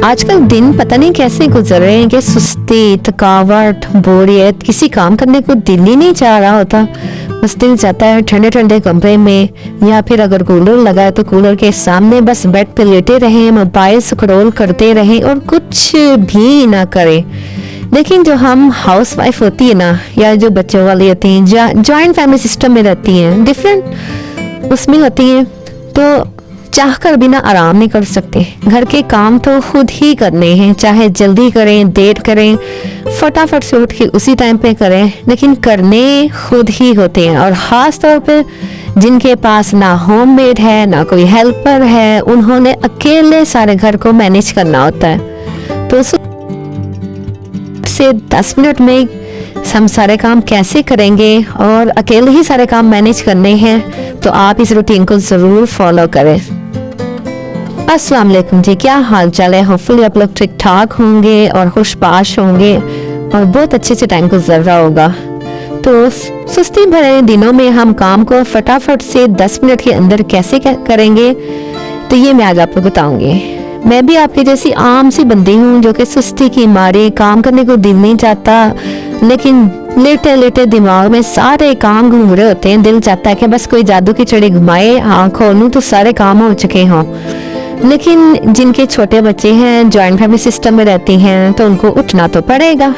आजकल दिन पता नहीं कैसे गुजर रहे हैं कि सुस्ती, थकावट, बोरियत, किसी काम करने को दिल ही नहीं चाह रहा होता। बस दिल चाहता है ठंडे ठंडे कमरे में, या फिर अगर कूलर लगा है तो कूलर के सामने बस बेड पे लेटे रहें, मोबाइल स्क्रॉल करते रहें और कुछ भी ना करें। लेकिन जो हम हाउस वाइफ होती है ना, या जो बच्चों वाली होती हैं, जॉइंट फैमिली सिस्टम में रहती हैं, डिफरेंट उसमें होती हैं, तो चाह कर बिना आराम नहीं कर सकते। घर के काम तो खुद ही करने हैं, चाहे जल्दी करें, देर करें, फटाफट से उठ के उसी टाइम पे करें, लेकिन करने खुद ही होते हैं। और ख़ास तौर पे जिनके पास ना होममेड है, ना कोई हेल्पर है, उन्होंने अकेले सारे घर को मैनेज करना होता है। तो से 10 मिनट में हम सारे काम कैसे करेंगे और अकेले ही सारे काम मैनेज करने हैं, तो आप इस रूटीन को ज़रूर फॉलो करें। अस्सलाम वालेकुम जी, क्या हाल चाल है? होपफुली आप लोग ठीक ठाक होंगे और खुशबाश होंगे और बहुत अच्छे से टाइम गुजर रहा होगा। तो सुस्ती भरे दिनों में हम काम को फटाफट से 10 मिनट के अंदर कैसे करेंगे, तो ये मैं आज आपको बताऊंगी। मैं भी आपकी जैसी आम सी बंदी हूँ जो कि सुस्ती की मारे काम करने को दिल नहीं चाहता, लेकिन लेटे लेटे दिमाग में सारे काम घूम रहे होते हैं। दिल चाहता है कि बस कोई जादू की छड़ी घुमाए, आँख खोलूं तो सारे काम हो चुके हों। लेकिन जिनके छोटे बच्चे हैं, जॉइंट फैमिली सिस्टम में रहती हैं, तो उनको उठना तो पड़ेगा,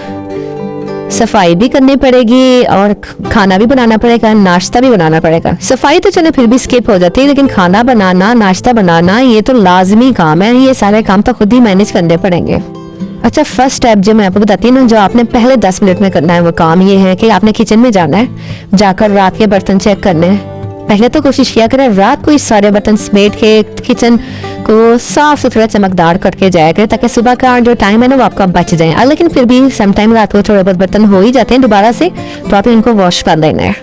सफाई भी करनी पड़ेगी और खाना भी बनाना पड़ेगा, नाश्ता भी बनाना पड़ेगा। सफाई तो चले फिर भी स्किप हो जाती है, लेकिन खाना बनाना, नाश्ता बनाना, ये तो लाजमी काम है। ये सारे काम तो खुद ही मैनेज करने पड़ेंगे। अच्छा, फर्स्ट स्टेप जो मैं आपको बताती हूँ, जो आपने पहले 10 मिनट में करना है, वो काम ये है कि आपने किचन में जाना है, जाकर रात के बर्तन चेक करने हैं। पहले तो कोशिश किया करें रात को इस सारे बर्तन समेट के किचन को साफ सुथरा चमकदार करके जाया करें, ताकि सुबह का जो टाइम है ना वो आपका बच जाए। लेकिन फिर भी समटाइम रात को थोड़े बहुत बर्तन हो ही जाते हैं दोबारा से, तो आप इनको वॉश कर लेना है।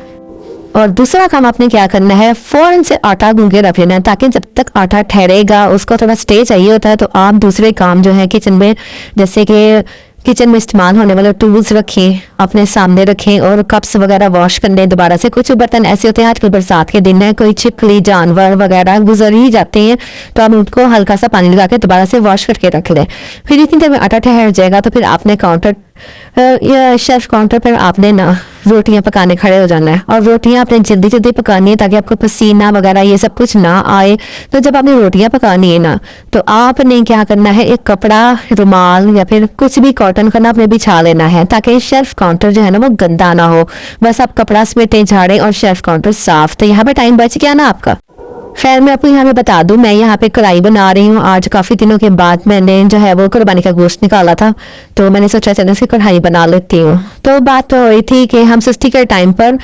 और दूसरा काम आपने क्या करना है, फौरन से आटा गूंद के रख लेना है, ताकि जब तक आटा ठहरेगा, उसको थोड़ा स्टे चाहिए होता है, तो आप दूसरे काम जो है किचन में, जैसे कि किचन में इस्तेमाल होने वाले टूल्स रखें, अपने सामने रखें, और कप्स वगैरह वॉश करने दोबारा से। कुछ बर्तन ऐसे होते हैं, आजकल बरसात के दिन है, कोई छिपकली जानवर वगैरह गुजर ही जाते हैं, तो आप उनको हल्का सा पानी लगा के दोबारा से वॉश करके रख लें। फिर इतनी देर में आटा ठहर जाएगा, तो फिर आपने काउंटर या शेफ काउंटर पर आपने ना रोटियां पकाने खड़े हो जाना है। और रोटियां आपने जल्दी जल्दी पकानी है, ताकि आपको पसीना वगैरह ये सब कुछ ना आए। तो जब आपने रोटियां पकानी है ना, तो आपने क्या करना है, एक कपड़ा, रुमाल या फिर कुछ भी कॉटन का ना आपने बिछा लेना है, ताकि शेल्फ काउंटर जो है ना वो गंदा ना हो। बस आप कपड़ा समेटें, झाड़ें और शेल्फ काउंटर साफ, तो यहाँ पे टाइम बच गया ना आपका। खैर, मैं आपको यहाँ पे बता दूं, मैं यहाँ पे कढ़ाई बना रही हूँ। आज काफ़ी दिनों के बाद मैंने जो है वो कुर्बानी का गोश्त निकाला था, तो मैंने सोचा चलो इसकी कढ़ाई बना लेती हूँ। तो बात तो हुई थी कि हम सुस्ती के टाइम पर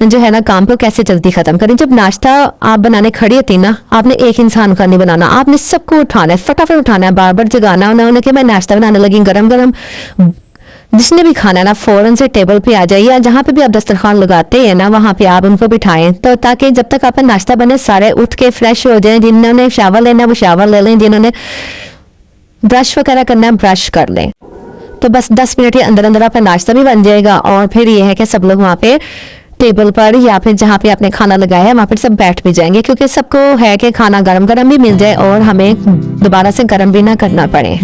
जो है ना काम को कैसे जल्दी ख़त्म करें। जब नाश्ता आप बनाने खड़ी होती ना, आपने एक इंसान का नहीं बनाना, आपने सबको उठाना है, फटाफट उठाना है, बार बार जगाना उन्होंने कि मैं नाश्ता बनाने लगी, गरम गरम। जिसने भी खाना ना फौरन से टेबल पे आ जाइए, या जहाँ पे भी आप दस्तरखान लगाते हैं ना वहाँ पे आप उनको बिठाएं, तो ताकि जब तक आपका नाश्ता बने सारे उठ के फ्रेश हो जाएं। जिन्होंने शावर लेना वो शावर ले लें, जिन्होंने ब्रश वगैरह करना है ब्रश कर लें। तो बस 10 मिनट के अंदर अंदर आपका नाश्ता भी बन जाएगा, और फिर ये है कि सब लोग वहाँ पे टेबल पर या फिर जहाँ पे आपने खाना लगाया है वहाँ पर सब बैठ भी जाएंगे, क्योंकि सबको है कि खाना गरम गरम भी मिल जाए और हमें दोबारा से गर्म भी ना करना पड़े।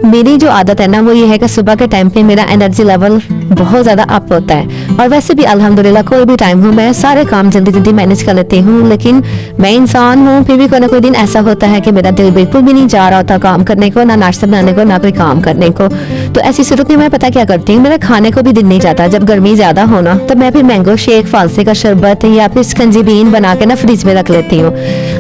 मेरी जो आदत है ना वो ये है कि सुबह के टाइम पे मेरा एनर्जी लेवल बहुत ज़्यादा अप होता है, और वैसे भी अल्हम्दुलिल्लाह कोई भी टाइम हो मैं सारे काम जल्दी जल्दी मैनेज कर लेती हूँ। लेकिन मैं इंसान हूँ, फिर भी कोई ना कोई दिन ऐसा होता है कि मेरा दिल बिल्कुल भी नहीं जा रहा होता काम करने को, ना नाश्ता बनाने को, ना कोई काम करने को। तो ऐसी सूरत में मैं पता क्या करती हूँ, मेरा खाने को भी दिल नहीं जाता। जब गर्मी ज़्यादा हो ना, तो मैं फिर मैंगो शेक, फालसे का शरबत या फिर स्कंजीबीन बना के ना फ्रिज में रख लेती हूँ,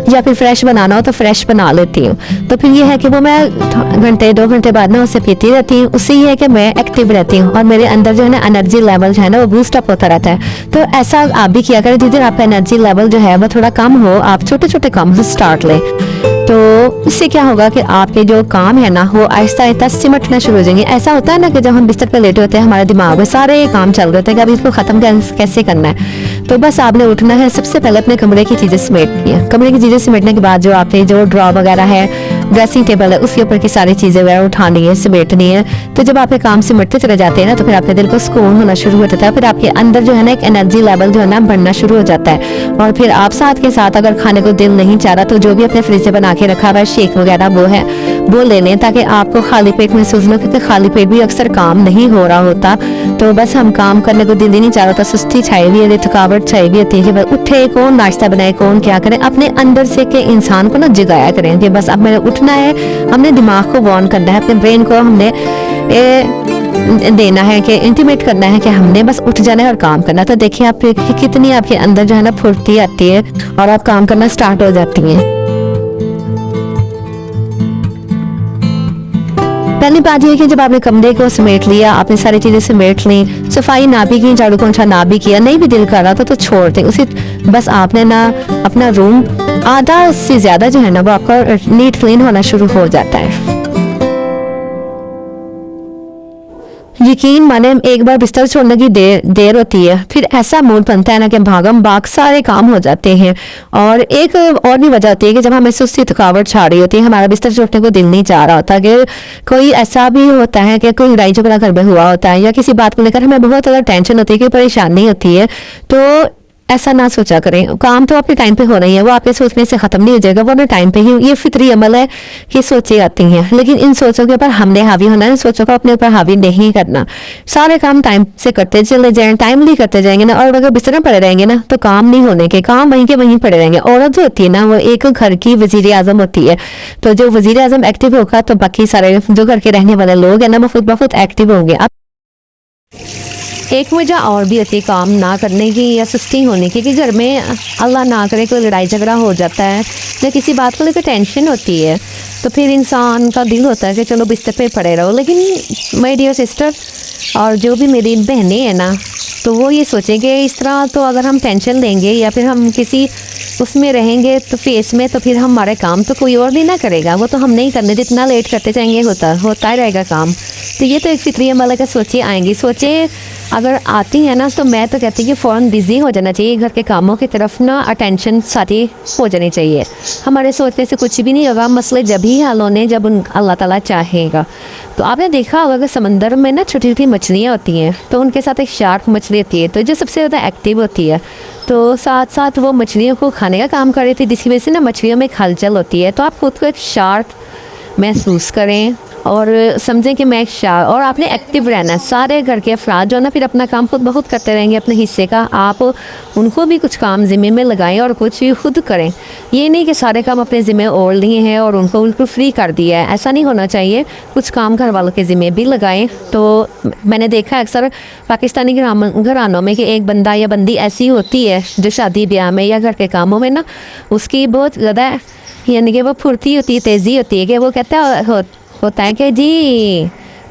या फिर फ्रेश बनाना हो तो फ्रेश बना लेती हूँ। तो फिर ये है कि वो मैं घंटे 2 घंटे बाद ना उसे पीती रहती हूँ। उससे ये है कि मैं एक्टिव रहती हूँ और मेरे अंदर जो है ना एनर्जी लेवल जो है ना वो बूस्ट अप होता रहता है। तो ऐसा आप भी किया करें, जिस दिन आपका एनर्जी लेवल जो है वो थोड़ा कम हो, आप छोटे छोटे काम से स्टार्ट लें। तो इससे क्या होगा कि आपके जो काम है ना वो आहिस्ता आहिस्ता सिमटना शुरू हो जाएंगे। ऐसा होता है ना कि जब हम बिस्तर पर लेटे होते हैं हमारे दिमाग में सारे काम चल रहे होते हैं कि अब इसको ख़त्म कैसे करना है। तो बस आपने उठना है, सबसे पहले अपने कमरे की चीज़ें समेटनी है। कमरे की चीज़ें समेटने के बाद जो आपके जो ड्रॉ वगैरह है, ड्रेसिंग टेबल है, उसके ऊपर की सारी चीज़ें वगैरह उठानी है, समेटनी है। तो जब आपके काम सिमटते चले जाते हैं ना, तो फिर आपके दिल को सुकून होना शुरू हो जाता है। फिर आपके अंदर जो है ना एक एनर्जी लेवल जो है ना बढ़ना शुरू हो जाता है। और फिर आप साथ के साथ अगर खाने को दिल नहीं चाह रहा तो जो भी अपने फ्रिज से बना के रखा हुआ है शेक वगैरह वो ले लें, ताकि आपको खाली पेट महसूस न हो, क्योंकि खाली पेट भी अक्सर काम नहीं हो रहा होता। तो बस हम काम करने को दिल ही नहीं चाह रहा था, सुस्ती छाई हुई है, थकावट छाई हुई होती है कि बस उठे, कौन नाश्ता बनाए, कौन क्या करे। अपने अंदर से के इंसान को ना जगाया करें कि बस अब मैंने उठना है, हमने दिमाग को वॉर्न करना है, अपने ब्रेन को हमने देना है कि इंटीमेट करना है कि हमने बस उठ जाना है और काम करना। तो देखिए आप कितनी आपके अंदर जो है ना फुर्ती आती है और आप काम करना स्टार्ट हो जाती हैं। पहली बात यह है कि जब आपने कमरे को समेट लिया, आपने सारी चीजें समेट ली, सफाई ना भी की, झाड़ू पोंछा ना भी किया, नहीं भी दिल कर रहा था तो छोड़ दें उसे। बस आपने ना अपना रूम आधा से ज्यादा जो है ना वो आपका नीट क्लीन होना शुरू हो जाता है। यकीन माने एक बार बिस्तर छोड़ने की देर होती है, फिर ऐसा मूड बनता है ना कि भागम भाग सारे काम हो जाते हैं। और एक और भी वजह होती है कि जब हमें सुस्ती थकावट छा रही होती है, हमारा बिस्तर छोड़ने को दिल नहीं चाह रहा होता, कि कोई ऐसा भी होता है कि कोई लड़ाई झगड़ा घर में हुआ होता है या किसी बात को लेकर हमें बहुत ज़्यादा टेंशन होती है, कि परेशानी होती है। तो ऐसा ना सोचा करें, काम तो आपके टाइम पे हो रही है, वो आपके सोचने से खत्म नहीं हो जाएगा, वो अपने टाइम पे ही, ये फितरी अमल है कि सोचें आती हैं। लेकिन इन सोचों के ऊपर हमने हावी होना है, सोचों को अपने ऊपर हावी नहीं करना। सारे काम टाइम से करते चले जाएं, टाइमली करते जाएंगे ना। और अगर बिस्तर में पड़े रहेंगे ना तो काम नहीं होने के, काम वहीं के वहीं पड़े रहेंगे। औरत जो होती है ना वो एक घर की वजीर आजम होती है, तो जो वजीर आजम एक्टिव होगा तो बाकी सारे जो घर के रहने वाले लोग हैं ना वो खुद ब खुद एक्टिव होंगे। एक वजह और भी होती है काम ना करने की या सुस्ती होने की, कि घर में अल्लाह ना करे कोई लड़ाई झगड़ा हो जाता है या किसी बात को लेकर टेंशन होती है, तो फिर इंसान का दिल होता है कि चलो बिस्तर पे पड़े रहो। लेकिन माय डियर सिस्टर और जो भी मेरी बहनें हैं ना, तो वो ये सोचेंगे इस तरह तो अगर हम टेंशन लेंगे या फिर हम किसी उसमें रहेंगे तो फेस में, तो फिर हमारे काम तो कोई और नहीं ना करेगा, वो तो हम नहीं करने, जितना लेट करते जाएंगे होता ही रहेगा काम। तो ये तो एक फिक्री अमल का सोचे आएंगी, सोचे अगर आती है ना तो मैं तो कहती हूँ कि फ़ौरन बिज़ी हो जाना चाहिए, घर के कामों की तरफ ना अटेंशन सारी हो जानी चाहिए। हमारे सोचने से कुछ भी नहीं होगा, मसले जब ही हल होने जब अल्लाह ताला चाहेगा। तो आपने देखा होगा कि समंदर में ना छोटी छोटी मछलियाँ होती हैं, तो उनके साथ एक शार्क मछली होती है, तो जो सबसे ज़्यादा एक्टिव होती है, तो साथ साथ वो मछलियों को खाने का काम कर रही थी, जिसकी वजह से ना मछलियों में एक हलचल होती है। तो आप खुद को एक शार्क महसूस करें और समझें कि मैं एक शार्क, और आपने एक्टिव रहना है। सारे घर के अफराद जो है ना फिर अपना काम खुद ब खुद करते रहेंगे अपने हिस्से का, आप उनको भी कुछ काम ज़िम्मे में लगाएं और कुछ भी खुद करें। ये नहीं कि सारे काम अपने ज़िम्मे ओढ़ लिए हैं और उनको बिल्कुल फ्री कर दिया है, ऐसा नहीं होना चाहिए। कुछ काम घर वालों के ज़िम्मे भी लगाएं। तो मैंने देखा अक्सर पाकिस्तानी घरानों में कि एक बंदा या बंदी ऐसी होती है जो शादी ब्याह में या घर के कामों में ना उसकी बहुत ज़्यादा यानी कि वो फुर्ती होती है, तेज़ी होती है, कि वो कहता होता है कि जी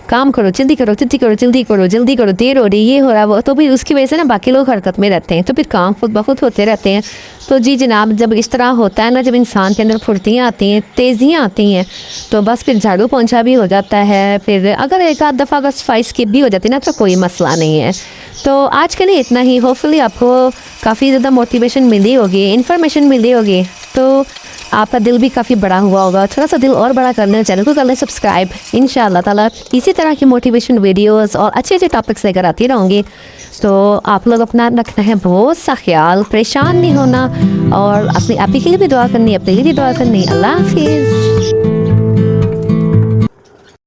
काम करो, जल्दी करो, जल्दी करो, जल्दी करो, जल्दी करो, देर हो रही, ये हो रहा वो, तो भी उसकी वजह से ना बाकी लोग हरकत में रहते हैं, तो फिर काम खुद ब खुद होते रहते हैं। तो जी जनाब, जब इस तरह होता है ना, जब इंसान के अंदर फुर्तियाँ आती हैं, तेज़ियाँ आती हैं, तो बस फिर झाड़ू पोंछा भी हो जाता है। फिर अगर एक आध दफ़ा अगर सफाई स्किप भी हो जाती है ना तो कोई मसला नहीं है। तो आज के लिए इतना ही। होपफुली आपको काफ़ी ज़्यादा मोटिवेशन मिली होगी, इन्फॉर्मेशन मिली होगी, तो आपका दिल भी काफ़ी बड़ा हुआ होगा। थोड़ा सा दिल और बड़ा कर लें, चैनल को कर लें सब्सक्राइब। इंशाअल्लाह ताला इसी तरह की मोटिवेशन वीडियोस और अच्छे अच्छे टॉपिक्स लेकर आती रहूँगी। तो आप लोग अपना रखना है बहुत सा ख्याल, परेशान नहीं होना, और अपनी आप ही के लिए भी दुआ करनी है, अपने लिए भी दुआ करनी है। अल्लाह हाफिज़।